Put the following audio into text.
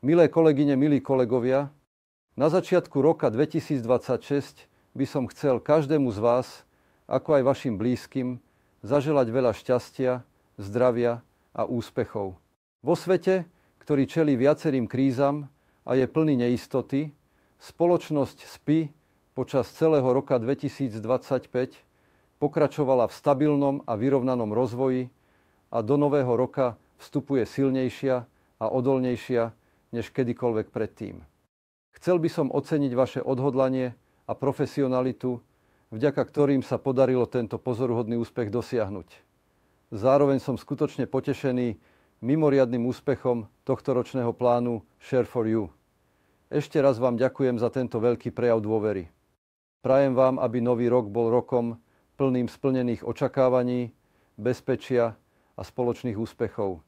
Milé kolegyne, milí kolegovia, na začiatku roka 2026 by som chcel každému z vás, ako aj vašim blízkym, zaželať veľa šťastia, zdravia a úspechov. Vo svete, ktorý čelí viacerým krízam a je plný neistoty, spoločnosť SPI počas celého roka 2025 pokračovala v stabilnom a vyrovnanom rozvoji a do nového roka vstupuje silnejšia a odolnejšia než kedykoľvek predtým. Chcel by som oceniť vaše odhodlanie a profesionalitu, vďaka ktorým sa podarilo tento pozoruhodný úspech dosiahnuť. Zároveň som skutočne potešený mimoriadnym úspechom tohtoročného plánu Share for You. Ešte raz vám ďakujem za tento veľký prejav dôvery. Prajem vám, aby nový rok bol rokom plným splnených očakávaní, bezpečia a spoločných úspechov.